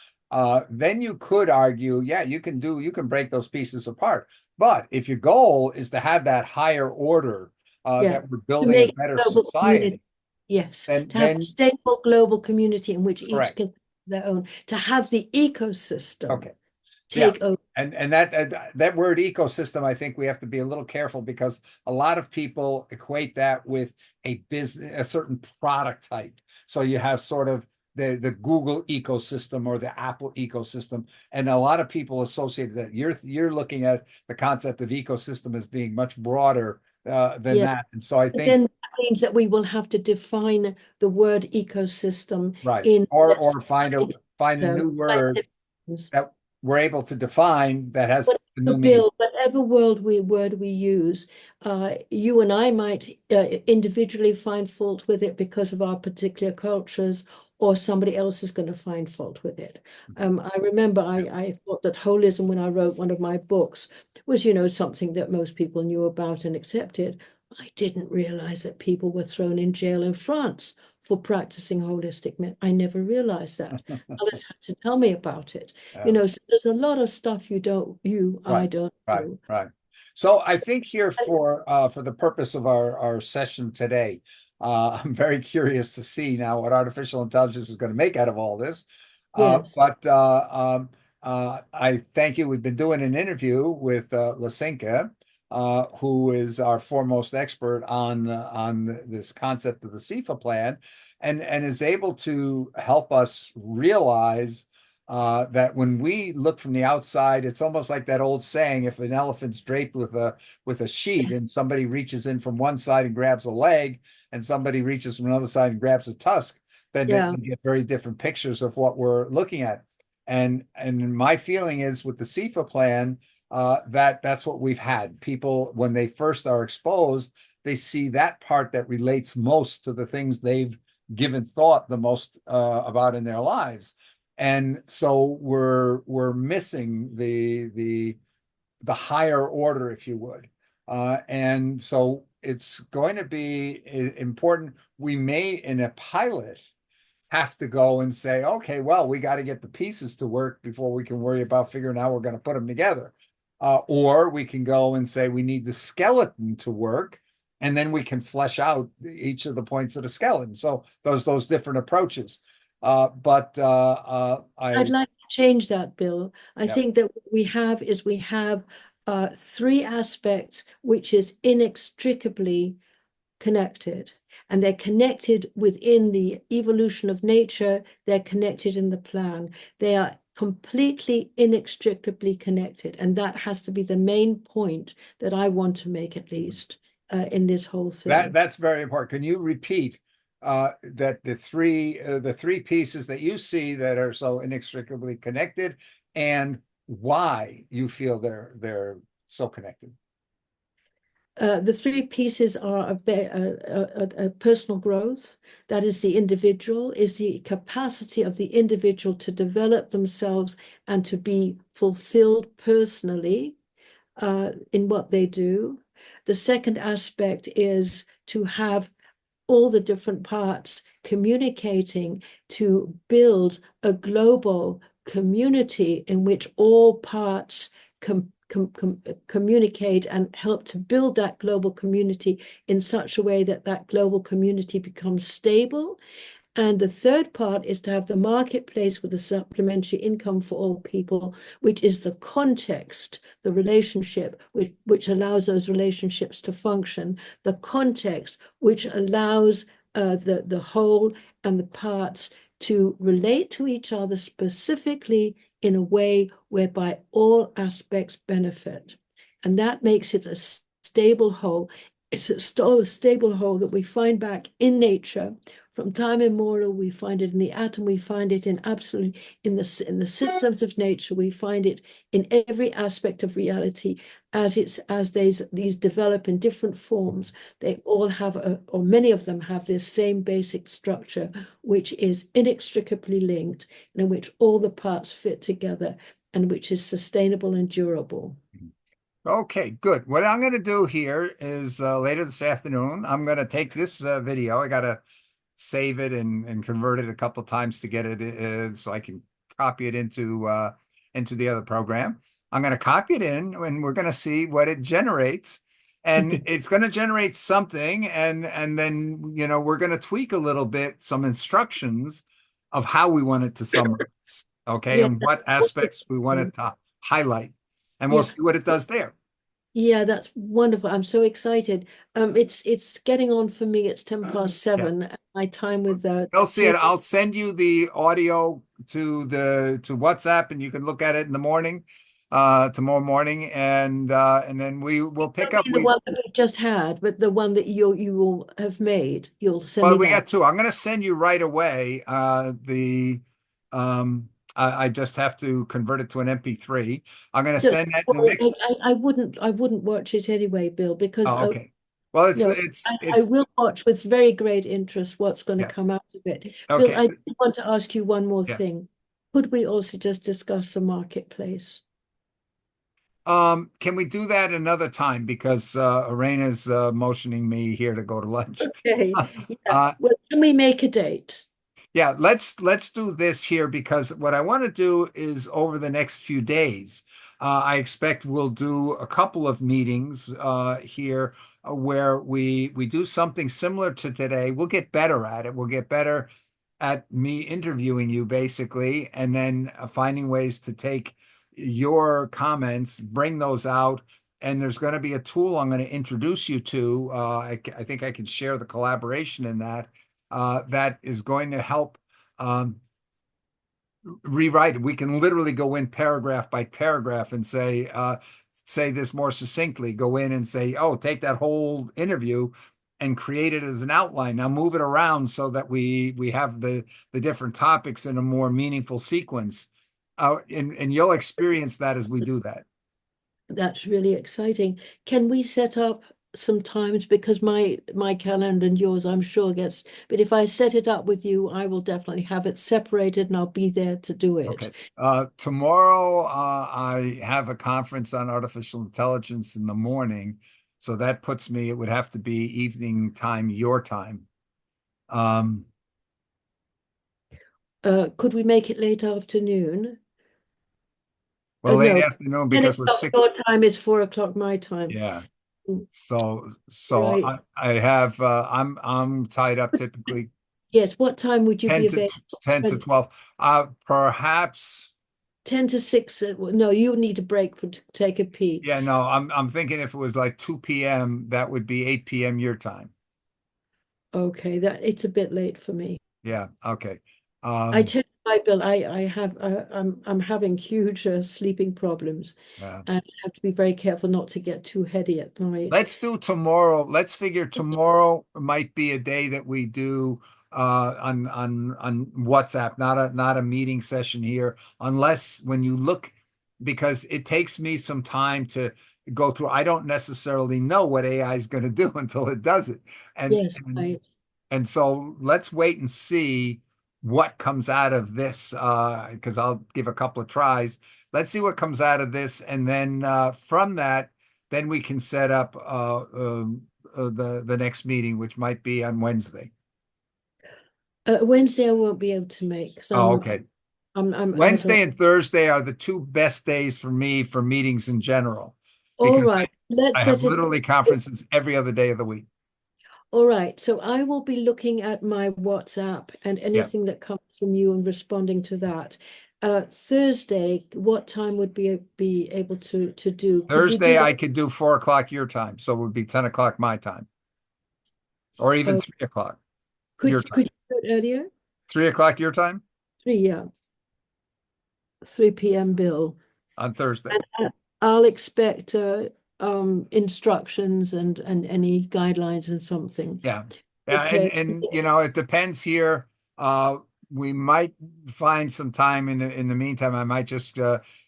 then you could argue, yeah, you can break those pieces apart. But if your goal is to have that higher order, that we're building a better society, yes, then to have a stable global community in which each can their own, to have the ecosystem take over. And that word ecosystem, I think we have to be a little careful, because a lot of people equate that with a business, a certain product type. So you have sort of the Google ecosystem or the Apple ecosystem, and a lot of people associate that. You're looking at the concept of ecosystem as being much broader than that. And so I think then that means that we will have to define the word ecosystem, or find a new word that we're able to define that has a new meaning. Whatever word we use, you and I might individually find fault with it because of our particular cultures, or somebody else is going to find fault with it. I remember I thought that holism, when I wrote one of my books, was, you know, something that most people knew about and accepted. I didn't realize that people were thrown in jail in France for practicing holistic medicine. I never realized that. Others had to tell me about it. You know, so there's a lot of stuff I don't know. Right. So I think here for the purpose of our session today, I'm very curious to see now what artificial intelligence is going to make out of all this. Yes. But I thank you. We've been doing an interview with Lisinka, who is our foremost expert on this concept of the SIFA plan, and is able to help us realize that when we look from the outside, it's almost like that old saying: if an elephant's draped with a sheet, and somebody reaches in from one side and grabs a leg, and somebody reaches from another side and grabs a tusk, then they get very different pictures of what we're looking at. And my feeling is, with the SIFA plan, that's what we've had. People, when they first are exposed, they see that part that relates most to the things they've given thought the most about in their lives. And so we're missing the higher order, if you would. And so it's going to be important. We may, in a pilot, have to go and say, okay, well, we got to get the pieces to work before we can worry about figuring out how we're going to put them together. Or we can go and say we need the skeleton to work, and then we can flesh out each of the points of the skeleton. So those different approaches. I'd like to change that, Bill. I Yeah. think that what we have three aspects which is inextricably connected, and they're connected within the evolution of nature. They're connected in the plan. They are completely inextricably connected, and that has to be the main point that I want to make, at least in this whole thing. That's very important. Can you repeat that the three pieces that you see that are so inextricably connected, and why you feel they're so connected? The three pieces are a personal growth. That is the individual, is the capacity of the individual to develop themselves and to be fulfilled personally in what they do. The second aspect is to have all the different parts communicating to build a global community in which all parts communicate and help to build that global community in such a way that that global community becomes stable. And the third part is to have the marketplace with a supplementary income for all people, which is the context, the relationship which allows those relationships to function, the context which allows the whole and the parts to relate to each other specifically in a way whereby all aspects benefit. And that makes it a stable whole. It's a stable whole that we find back in nature. From time immemorial, we find it in the atom, we find it in absolutely in the systems of nature, we find it in every aspect of reality as these develop in different forms. They all have or many of them have this same basic structure, which is inextricably linked, and in which all the parts fit together, and which is sustainable and durable. Okay, good. What I'm going to do here is later this afternoon, I'm going to take this video. I got to save it and convert it a couple of times to get it so I can copy it into the other program. I'm going to copy it in, and we're going to see what it generates. And it's going to generate something, and then we're going to tweak a little bit some instructions of how we want it to summarize, okay, Yeah, and what aspects we want it to highlight, and we'll see what it does there. Yeah, that's wonderful. I'm so excited. It's getting on for me. It's 7:10. Yeah. My time with I'll see it. I'll send you the audio to WhatsApp, and you can look at it in the morning, tomorrow morning, and then we will pick up. The one that we just had, but the one that you will have made, you'll send Well, me we that. got two. I'm going to send you right away. I just have to convert it to an MP3. I'm going to send that in the next. I wouldn't watch it anyway, Bill, because Oh, okay. Well, I will watch with very great interest what's going to Yeah. come out of it. Okay. Bill, I want to ask you one more Yeah. thing. Could we also just discuss the marketplace? Can we do that another time? Because Arena's motioning me here to go to lunch. Okay. Yeah. Well, can we make a date? Yeah, let's do this here, because what I want to do is over the next few days, I expect we'll do a couple of meetings here where we do something similar to today. We'll get better at it. We'll get better at me interviewing you, basically, and then finding ways to take your comments, bring those out. And there's going to be a tool I'm going to introduce you to. I think I can share the collaboration in that. That is going to help rewrite it. We can literally go in paragraph by paragraph and say this more succinctly. Go in and say, oh, take that whole interview and create it as an outline. Now move it around so that we have the different topics in a more meaningful sequence. And you'll experience that as we do that. That's really exciting. Can we set up sometimes because my calendar and yours, I'm sure gets, but if I set it up with you, I will definitely have it separated and I'll be there to do it. Okay. Tomorrow, I have a conference on artificial intelligence in the morning. So that puts me, it would have to be evening time, your time. Um, Could we make it late afternoon? well, late No, afternoon 10 because we're o'clock six. your time, it's 4 o'clock my time. Yeah. Mm, So right. I have, I'm tied up typically Yes, what time would you 10 be to available? 10 to 12. Perhaps, 10 to 6. No, you need a break to take a pee. yeah, no, I'm thinking if it was like 2 p.m., that would be 8 p.m. your time. Okay, that it's a bit late for me. Yeah, okay. I Um, tell you, my Bill, I have I'm having huge sleeping problems, yeah. and I have to be very careful not to get too heady at night. Let's do tomorrow. Let's figure tomorrow might be a day that we do on WhatsApp, not a meeting session here, unless when you look, because it takes me some time to go through. I don't necessarily know what AI is going to do until it does it. And, Yes, and right. and so let's wait and see what comes out of this, because I'll give a couple of tries. Let's see what comes out of this, and then from that, then we can set up the next meeting, which might be on Wednesday. Wednesday I won't be able to make because Oh, okay. I'm out on. Wednesday and Thursday are the two best days for me for meetings in general, All because right, let's I have set it. literally conferences every other day of the week. All right, so I will be looking at my WhatsApp and Yeah. anything that comes from you and responding to that. Thursday, what time would be able to do? Could we do Thursday, that? I could do 4 o'clock your time, so it would be 10 o'clock my time, or even Oh, 3 o'clock your could time. you do it earlier? 3 o'clock your time 3, yeah, 3 p.m. Bill. on Thursday. And I'll expect instructions and any guidelines and something. Yeah. Yeah, Okay. and it depends here. Uh we might find some time in the meantime. I might just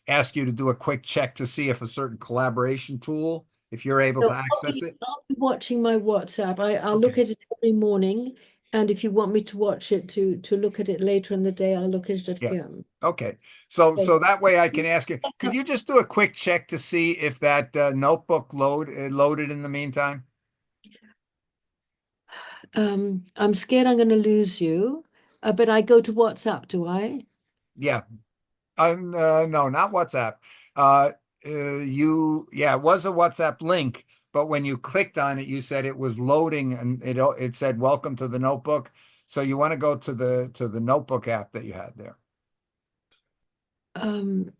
ask you to do a quick check to see if a certain collaboration tool, if you're able So to access it. I'll be watching my WhatsApp. I'll look Okay. at it every morning. And if you want me to watch it to look at it later in the day, I'll look at it Yeah. again. Okay. So Okay. so that way I can ask you, could you just do a quick check to see if that notebook loaded in the meantime? I'm scared I'm going to lose you, but I go to WhatsApp, do I? Yeah. No, not WhatsApp. Uh, yeah, it was a WhatsApp link, but when you clicked on it, you said it was loading, and it said "Welcome to the Notebook." So you want to go to the Notebook app that you had there. Um,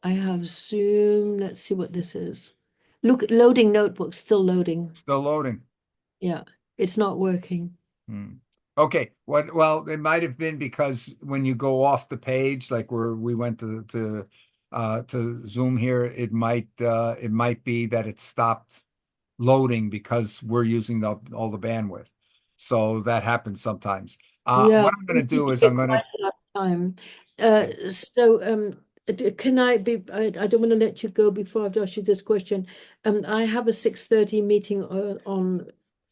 I have Zoom. Let's see what this is. Look, loading notebook, still loading. Still loading. Yeah, it's not working. Hmm. Okay. Well, it might have been because when you go off the page, like where we went to Zoom here, it might be that it stopped loading because we're using all the bandwidth. So that happens sometimes. Yeah, What I'm going we to need do to is get I'm going quite to, enough time. okay. Can I be, I don't want to let you go before I've asked you this question. I have a 6:30 meeting on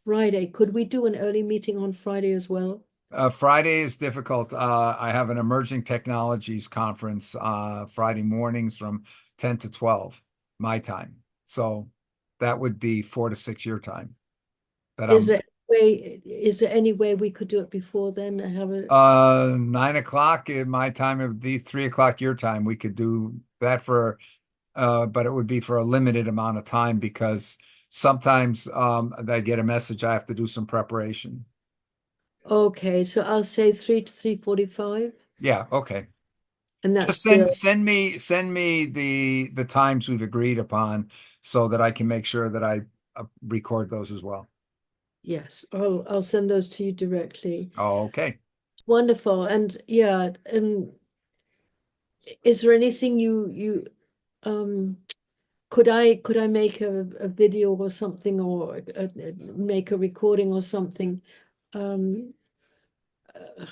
Friday. Could we do an early meeting on Friday as well? Friday is difficult. I have an emerging technologies conference Friday mornings from 10 to 12 my time. So that would be 4 to 6 your time that Is I'm there is there any way we could do it before then? I have a 9 o'clock in my time, of the 3 o'clock your time. We could do that but it would be for a limited amount of time because sometimes I get a message I have to do some preparation. Okay, so I'll say 3 to 3:45, Yeah, okay. and that's Just Bill. send me the times we've agreed upon so that I can make sure that I record those as well. Yes, I'll send those to you directly. Oh, okay. Wonderful. And yeah, is there anything you um could I make a video or something or make a recording or something? Um, uh,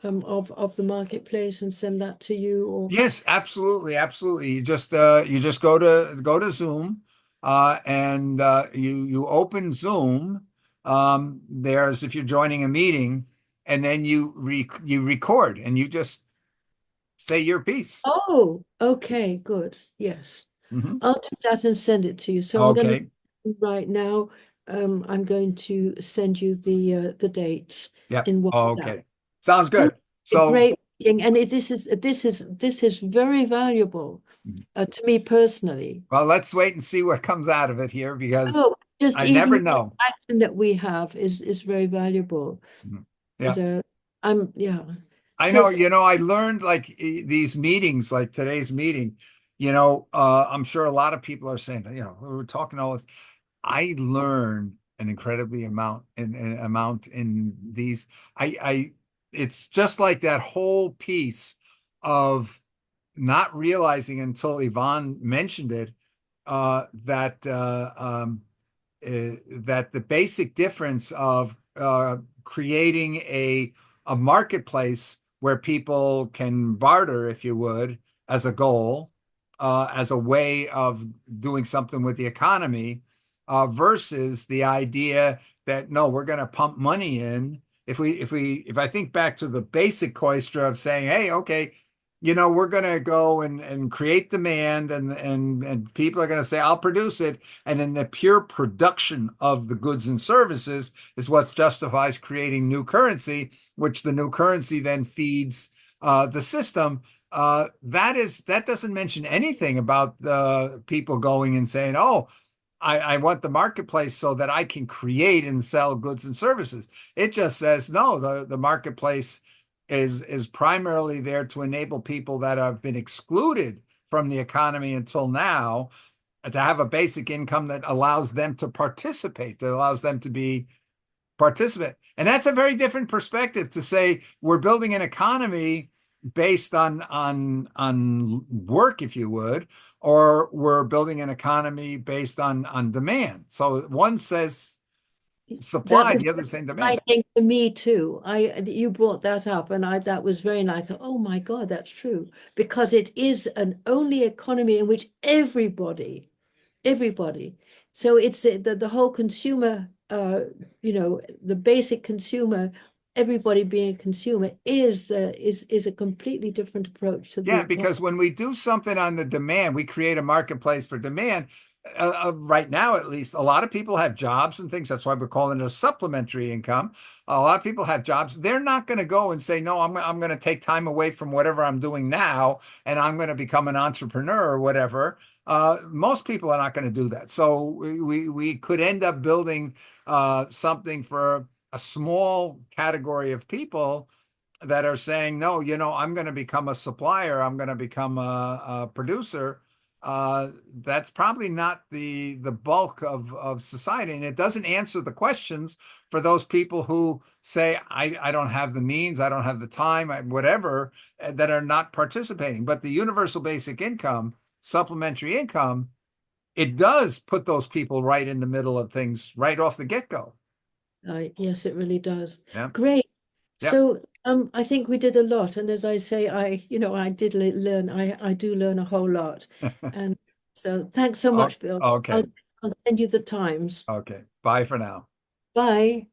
of the marketplace and send that to you? Or Yes, absolutely, absolutely. You just go to Zoom, and you open Zoom. There's if you're joining a meeting, and then you record and you just say your piece. oh, okay, good. Yes. Mhm. I'll do that and send it to you. So I'm going to Okay. right now. I'm going to send you the dates Yep. in WhatsApp. Okay. Sounds Thank good. you. So, Great meeting, and this is very valuable to me personally. well, let's wait and see what comes out of it here because Oh, just I even never the know. interaction that we have is very valuable. Mhm. And Yeah. yeah. I So know, I learned like these meetings, like today's meeting, I'm sure a lot of people are saying, we're talking all this. I learned an incredibly amount in these. It's just like that whole piece of not realizing until Yvonne mentioned it, that the basic difference of creating a marketplace where people can barter, if you would, as a goal, as a way of doing something with the economy, versus the idea that no, we're going to pump money in. If I think back to the basic Koistra of saying, hey, okay, we're going to go and create demand, and people are going to say, I'll produce it. And then the pure production of the goods and services is what justifies creating new currency, which the new currency then feeds the system. That doesn't mention anything about the people going and saying, oh, I want the marketplace so that I can create and sell goods and services. It just says, no, the marketplace is primarily there to enable people that have been excluded from the economy until now to have a basic income that allows them to participate, that allows them to be participant. And that's a very different perspective to say we're building an economy based on work, if you would, or we're building an economy based on demand. So one says that supply, was the other saying demand. exciting for me too. You brought that up, and I that was very nice. I thought, oh my God, that's true, because it is an only economy in which everybody. So it's the whole consumer, the basic consumer, everybody being a consumer is a completely different approach to the Yeah, economy. because when we do something on the demand, we create a marketplace for demand. Right now, at least, a lot of people have jobs and things. That's why we're calling it a supplementary income. A lot of people have jobs. They're not going to go and say, no, I'm going to take time away from whatever I'm doing now, and I'm going to become an entrepreneur or whatever. Most people are not going to do that. So we could end up building something for a small category of people that are saying, no, I'm going to become a supplier, I'm going to become a producer. That's probably not the bulk of society. And it doesn't answer the questions for those people who say, I don't have the means, I don't have the time, whatever, that are not participating. But the universal basic income, supplementary income, it does put those people right in the middle of things right off the get-go. Yes, it really does. Yeah. Great. Yep. So I think we did a lot, and as I say, I did learn. I do learn a whole lot, and so thanks so Oh, much, Bill. okay. I'll send you the times. Okay. Bye for now. Bye.